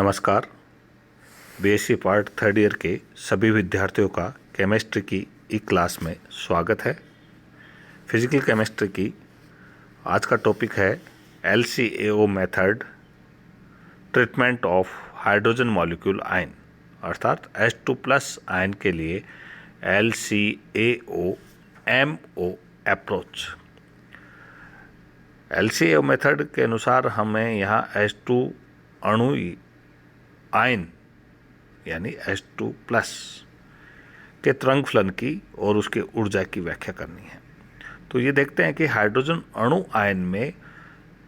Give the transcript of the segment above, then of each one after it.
नमस्कार। BSc part third year के सभी विद्यार्थियों का केमिस्ट्री की ई क्लास में स्वागत है। फिजिकल केमिस्ट्री की आज का टॉपिक है LCAO method, treatment of hydrogen molecule ion, अर्थात H2+ आयन के लिए LCAO MO approach. LCAO method के अनुसार हमें यहाँ H2 अणु आयन यानी H2+ के तरंग फलन की और उसके ऊर्जा की व्याख्या करनी है। तो ये देखते हैं कि हाइड्रोजन अणु आयन में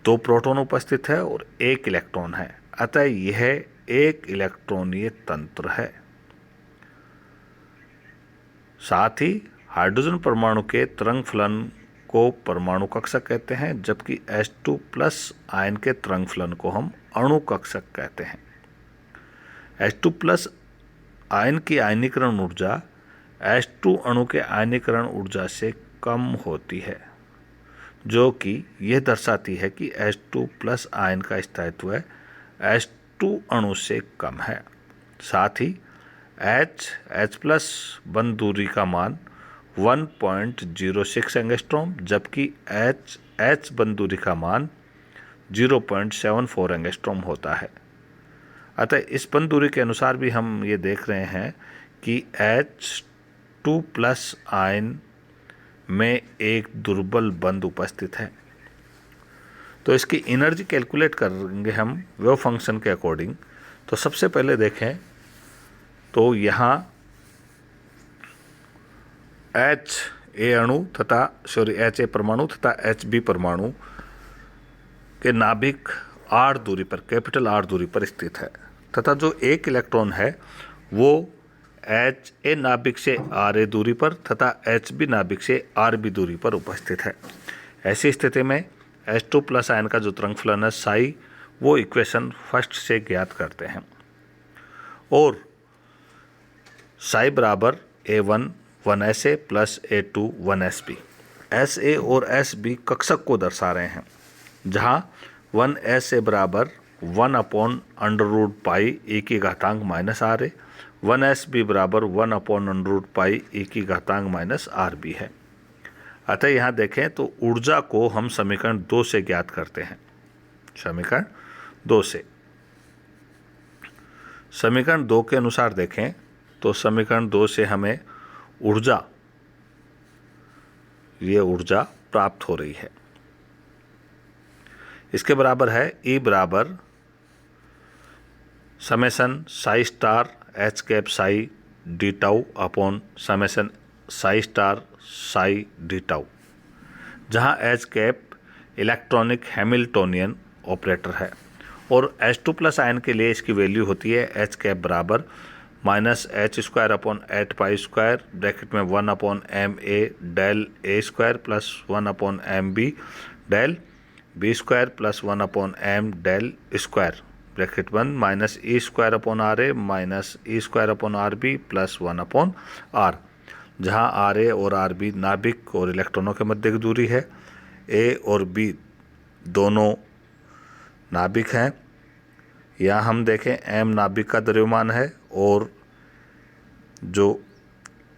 2 प्रोटॉन उपस्थित है और 1 इलेक्ट्रॉन है, अतः यह एक इलेक्ट्रॉनीय तंत्र है। साथ ही हाइड्रोजन परमाणु के तरंग फलन को परमाणु कक्षक कहते हैं, जबकि H2+ आयन के तरंग फलन को हम अणु कक्षक कहते हैं। H2+ आयन की आयनीकरण ऊर्जा H2 अणु के आयनीकरण ऊर्जा से कम होती है, जो कि यह दर्शाती है कि H2+ आयन का स्थायित्व H2 अणु से कम है। साथ ही H+ बंध दूरी का मान 1.06 एंगस्ट्रॉम, जबकि H बंध दूरी का मान 0.74 एंगस्ट्रॉम होता है। अतः इस बंध दूरी के अनुसार भी हम ये देख रहे हैं कि H2+ आयन में एक दुर्बल बंध उपस्थित है। तो इसकी एनर्जी कैलकुलेट करेंगे हम वेव फंक्शन के अकॉर्डिंग। तो सबसे पहले देखें तो यहाँ HA परमाणु तथा HB परमाणु के नाभिक R दूरी पर, कैपिटल R दूरी पर स्थित है, तथा जो 1 इलेक्ट्रॉन है वो HA नाभिक से RA दूरी पर तथा HB नाभिक से RB दूरी पर उपस्थित है। ऐसी स्थिति में H2+ आयन का जो तरंग फलन है साई, वो इक्वेशन फर्स्ट से ज्ञात करते हैं और साई बराबर A1 1SA plus A2 1SB। SA और SB कक्षक को दर्शा रहे हैं, जहाँ 1SA बराबर 1/√π e⁻⁻RA, 1SB बराबर 1/√π e⁻⁻RB है। अतः यहाँ देखें तो ऊर्जा को हम समीकरण 2 से ज्ञात करते हैं। समीकरण 2 से, समीकरण 2 के अनुसार देखें तो समीकरण 2 से हमें ये ऊर्जा प्राप्त हो रही है। इसके बराबर है E बराबर summation Sai star H cap Sai D tau upon summation Sai star Sai D tau, जहाँ H cap electronic Hamiltonian operator है और H2+ आयन के लिए इसकी वैल्यू होती है H कैप बराबर -h² अपॉन 8π² ब्रैकेट में 1/ma del a² plus 1/mb del b² plus 1/m del square bracket बंद -e² upon RA minus e² upon RB plus 1/r, जहाँ RA और RB नाभिक और इलेक्ट्रॉनों के मध्य की दूरी है। A और B दोनों नाभिक हैं। यहाँ हम देखें M नाभिक का द्रव्यमान है और जो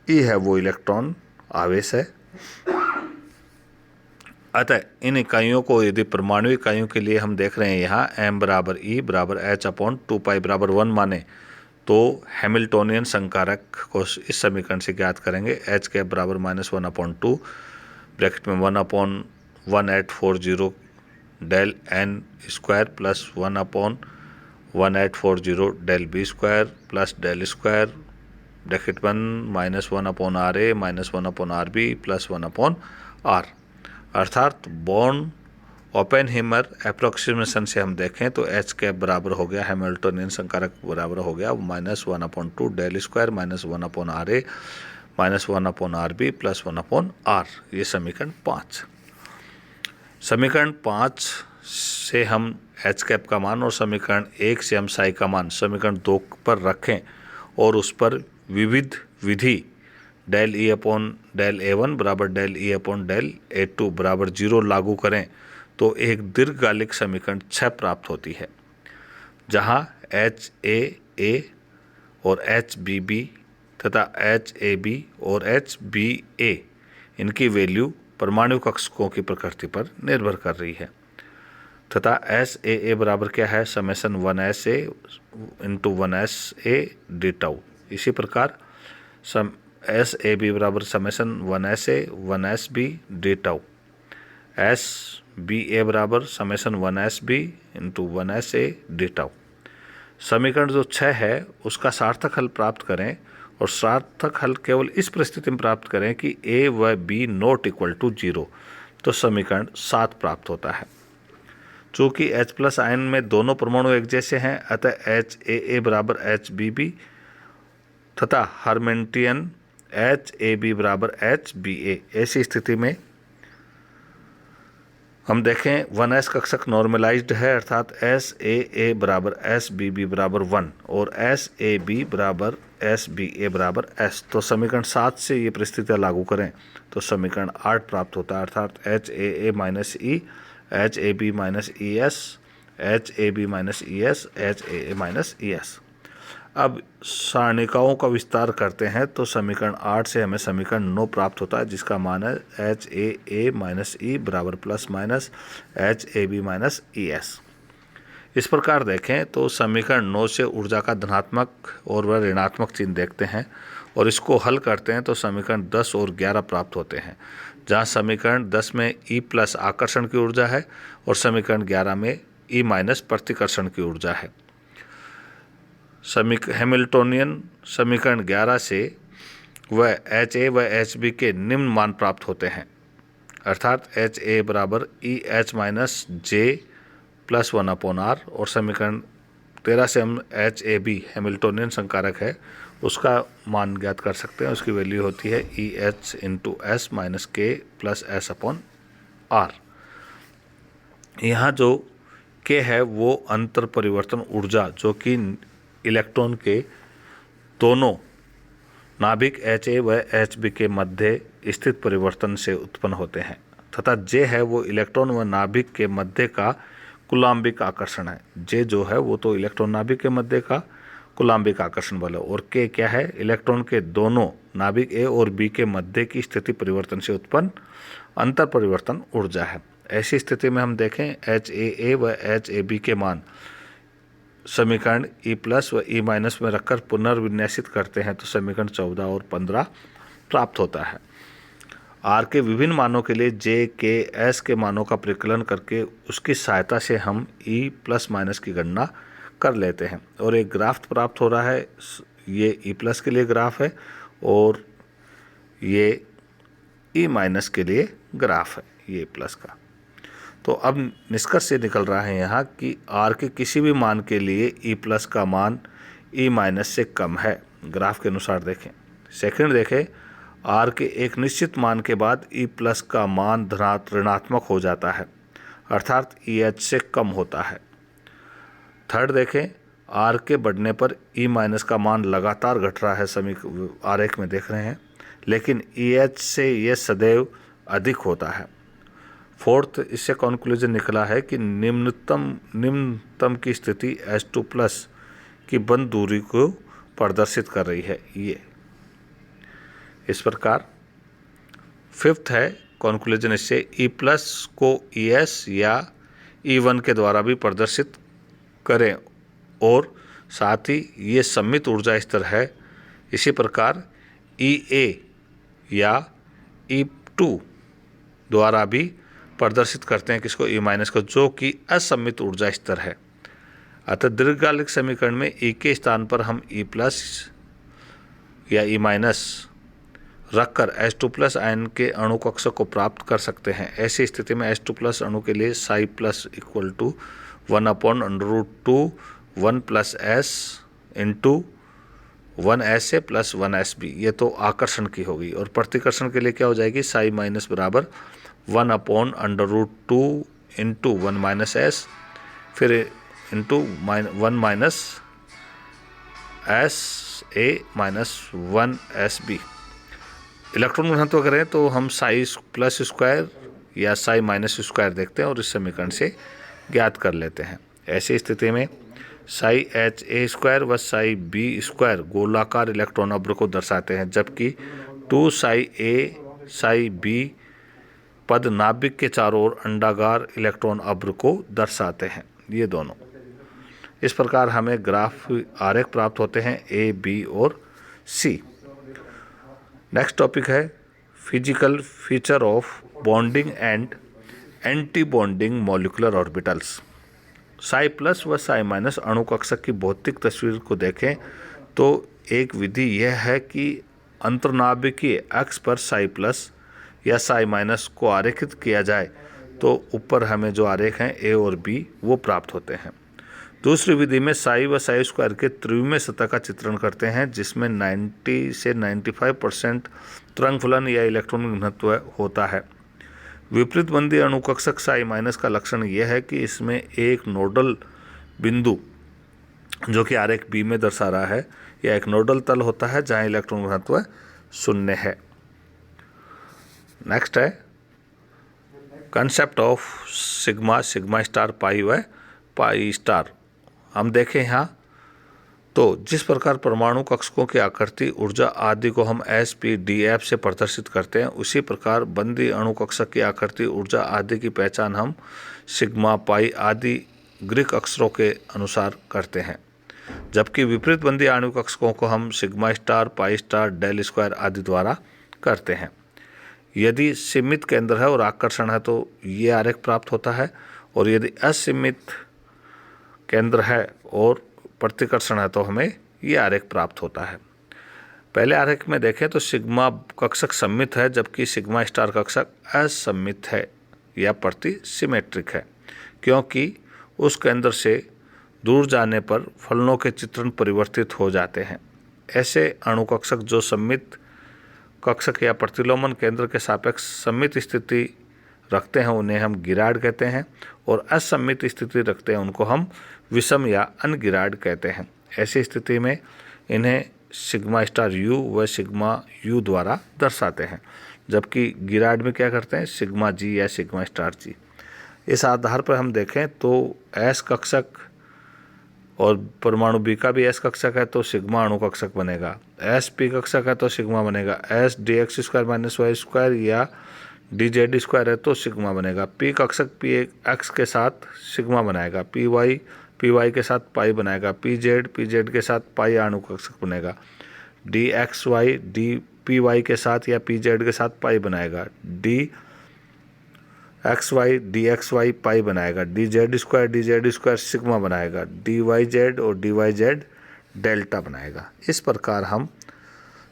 E है वो इलेक्ट्रॉन आवेश है। अतः इन इकाइयों को यदि परमाणु इकाइयों के लिए हम देख रहे हैं यहाँ M बराबर E बराबर H/2π बराबर 1 माने, तो हैमिल्टोनियन संकारक को इस समीकरण से ज्ञात करेंगे। H कैप बराबर -1/2 ब्रैकेट में 1/1840 del n² plus 1/1840 del b² plus del square bracket बंद -1/RA minus 1/RB plus 1/r। अर्थात बॉर्न ओपेनहीमर अप्रोक्सीमेशन से हम देखें तो H कैप बराबर हो गया, हैमिल्टोनियन संकारक बराबर हो गया -1/2 del square minus 1/RA minus 1/RB plus 1/r। ये समीकरण 5। समीकरण 5 से हम H कैप का मान और समीकरण 1 से हम साई का मान समीकरण 2 पर रखें और उस पर विविध विधि del E upon del A1 बराबर del E upon del A2 बराबर 0 लागू करें तो एक दीर्घकालिक समीकरण 6 प्राप्त होती है, जहाँ HAA और HBB तथा HAB और HBA इनकी वैल्यू परमाणु कक्षकों की प्रकृति पर निर्भर कर रही है तथा SAA बराबर क्या है, summation 1SA into 1SA D tau. इसी प्रकार SAB बराबर summation 1SA 1SB D tau. SBA बराबर summation 1SB into 1SA D tau. समीकरण जो 6 है उसका सार्थक हल प्राप्त करें और सार्थक हल केवल इस परिस्थिति में प्राप्त करें कि A व B नॉट इक्वल टू 0, तो समीकरण 7 प्राप्त होता है। चूँकि H प्लस आयन में दोनों परमाणु एक जैसे हैं, अतः HAA बराबर HBB तथा हर्मिटियन HAB बराबर HBA। ऐसी स्थिति में हम देखें 1s कक्षक नॉर्मलाइज्ड है, अर्थात SAA बराबर SBB बराबर 1 और SAB बराबर SBA बराबर S। तो समीकरण 7 से ये परिस्थितियाँ लागू करें तो समीकरण 8 प्राप्त होता है, अर्थात HAA minus E HAB minus ES HAB minus ES HAA minus ES। अब सारणिकाओं का विस्तार करते हैं तो समीकरण 8 से हमें समीकरण 9 प्राप्त होता है, जिसका मान है HAA माइनस E बराबर plus minus HAB minus ES। इस प्रकार देखें तो समीकरण 9 से ऊर्जा का धनात्मक और वह ऋणात्मक चिन्ह देखते हैं और इसको हल करते हैं तो समीकरण 10 और 11 प्राप्त होते हैं, जहाँ समीकरण 10 में E प्लस आकर्षण की ऊर्जा है और समीकरण 11 में E माइनस प्रतिकर्षण की ऊर्जा है। हैमिल्टोनियन समीकरण 11 से वह HA व HB के निम्न मान प्राप्त होते हैं, अर्थात HA बराबर EH minus J plus 1/R और समीकरण 13 से हम HAB हैमिल्टोनियन संकारक है उसका मान ज्ञात कर सकते हैं। उसकी वैल्यू होती है EH into S minus K plus S/R। यहाँ जो K है वो अंतर परिवर्तन ऊर्जा जो कि इलेक्ट्रॉन के दोनों नाभिक HA व HB के मध्य स्थित परिवर्तन से उत्पन्न होते हैं तथा J है वो इलेक्ट्रॉन व नाभिक के मध्य का कुलाम्बिक आकर्षण है। J जो है वो तो इलेक्ट्रॉन नाभिक के मध्य का कुलाम्बिक आकर्षण बल है और K क्या है, इलेक्ट्रॉन के दोनों नाभिक A और B के मध्य की स्थिति परिवर्तन से उत्पन्न अंतर परिवर्तन ऊर्जा है। ऐसी स्थिति में हम देखें HAA व HAB के मान समीकरण E प्लस व E माइनस में रखकर पुनर्विन्यासित करते हैं तो समीकरण 14 और 15 प्राप्त होता है। R के विभिन्न मानों के लिए J के S के मानों का परिकलन करके उसकी सहायता से हम E प्लस माइनस की गणना कर लेते हैं और एक ग्राफ प्राप्त हो रहा है। ये E प्लस के लिए ग्राफ है और ये E माइनस के लिए ग्राफ है, ये प्लस का। तो अब निष्कर्ष से निकल रहा है यहाँ कि R के किसी भी मान के लिए E प्लस का मान E माइनस से कम है, ग्राफ के अनुसार देखें। सेकंड देखें, R के एक निश्चित मान के बाद E प्लस का मान ऋणात्मक हो जाता है, अर्थात EH से कम होता है। थर्ड देखें, R के बढ़ने पर E माइनस का मान लगातार घट रहा है, आरेख में देख रहे हैं, लेकिन EH से यह सदैव अधिक होता है। फोर्थ, इससे कॉन्क्लूजन निकला है कि निम्नतम की स्थिति H2 प्लस की बंद दूरी को प्रदर्शित कर रही है। ये इस प्रकार फिफ्थ है कॉन्क्लूजन, इससे E प्लस को ES या E1 के द्वारा भी प्रदर्शित करें और साथ ही ये सम्मित ऊर्जा स्तर है। इसी प्रकार EA या E2 द्वारा भी प्रदर्शित करते हैं किसको, E माइनस को, जो कि असम्मित ऊर्जा स्तर है। अतः दीर्घकालिक समीकरण में E के स्थान पर हम E प्लस या E माइनस रखकर H2 प्लस आयन के अणु कक्षक को प्राप्त कर सकते हैं। ऐसी स्थिति में H2 प्लस अणु के लिए psi plus equal to 1/√2 1 plus S into 1SA plus 1SB, ये तो आकर्षण की होगी। और प्रतिकर्षण के लिए क्या हो जाएगी, साई माइनस बराबर 1/√2 इंटू 1 माइनस S फिर into 1 minus SA minus 1SB। Electron घनत्व करें तो हम साई प्लस स्क्वायर या साई माइनस स्क्वायर देखते हैं और इस समीकरण से ज्ञात कर लेते हैं। ऐसी स्थिति में साई एच ए स्क्वायर व साई बी स्क्वायर गोलाकार इलेक्ट्रॉन अब्र को दर्शाते हैं, जबकि 2 साई ए साई बी पद नाभिक के चारों ओर अंडाकार इलेक्ट्रॉन अब्र को दर्शाते हैं। ये दोनों इस प्रकार हमें ग्राफ आरेख प्राप्त होते हैं ए, बी और सी। नेक्स्ट टॉपिक है physical feature of bonding and anti bonding molecular orbitals. Sai plus व साई माइनस अणु कक्षक की भौतिक तस्वीर को देखें तो एक विधि यह है कि अंतर्नाभिकीय अक्ष पर साई प्लस या साई माइनस को आरेखित किया जाए तो ऊपर हमें जो आरेख हैं ए और बी वो प्राप्त होते हैं। दूसरी विधि में साई व साई स्क्वायर के त्रिविमीय सतह का चित्रण करते हैं, जिसमें 90 से 95% तरंग फलन या इलेक्ट्रॉन घनत्व होता है। विपरीत बंदी अणुकक्षक साई माइनस का लक्षण यह है कि इसमें एक नोडल बिंदु जो कि आरेख बी में दर्शा रहा है या एक नोडल तल होता है जहां इलेक्ट्रॉन घनत्व 0 है। नेक्स्ट है concept of sigma, sigma star, pi व पाई स्टार। हम देखें यहाँ तो जिस प्रकार परमाणु कक्षकों की आकृति, ऊर्जा आदि को हम एस पी डी एफ से प्रदर्शित करते हैं, उसी प्रकार बंदी अणु कक्षक की आकृति, ऊर्जा आदि की पहचान हम सिग्मा, पाई आदि ग्रीक अक्षरों के अनुसार करते हैं, जबकि विपरीत बंदी अणु कक्षकों को हम sigma star, pi star, del square आदि द्वारा करते हैं। यदि सीमित केंद्र है और आकर्षण है तो ये आरेख प्राप्त होता है, और यदि असीमित केंद्र है और प्रतिकर्षण है तो हमें ये आरेख प्राप्त होता है। पहले आरेख में देखें तो सिग्मा कक्षक सममित है, जबकि सिग्मा स्टार कक्षक असममित है या प्रतिसिमेट्रिक है, क्योंकि उस केंद्र से दूर जाने पर फलनों के चित्रण परिवर्तित हो जाते हैं। ऐसे अणुकक्षक जो सममित कक्षक या प्रतिलोमन केंद्र के सापेक्ष सममित स्थिति रखते हैं उन्हें हम गिराड कहते हैं, और असममित स्थिति रखते हैं उनको हम विषम या अनगिराड कहते हैं। ऐसी स्थिति में इन्हें सिग्मा स्टार यू व सिग्मा यू द्वारा दर्शाते हैं, जबकि गिराड में क्या करते हैं सिग्मा जी या सिग्मा स्टार जी। इस आधार पर हम देखें तो एस कक्षक और परमाणु बी का भी एस कक्षक है तो सिग्मा अणु कक्षक बनेगा, एस पी कक्षक है तो सिग्मा बनेगा, S D X square minus Y square या डी जेड स्क्वायर है तो सिग्मा बनेगा, पी कक्षक पी एक्स के साथ सिग्मा बनाएगा, पी वाई के साथ पाई बनाएगा, पी जेड के साथ पाई अणु कक्षक बनेगा, D X Y D P Y के साथ या पी जेड के साथ पाई बनाएगा, डी एक्स वाई पाई बनाएगा, डी जेड स्क्वायर सिग्मा बनाएगा, डी वाई जेड और डी वाई जेड डेल्टा बनाएगा। इस प्रकार हम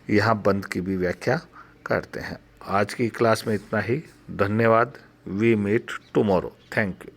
यहाँ बंध की भी व्याख्या करते हैं। आज की क्लास में इतना ही। धन्यवाद। We meet tomorrow. Thank you.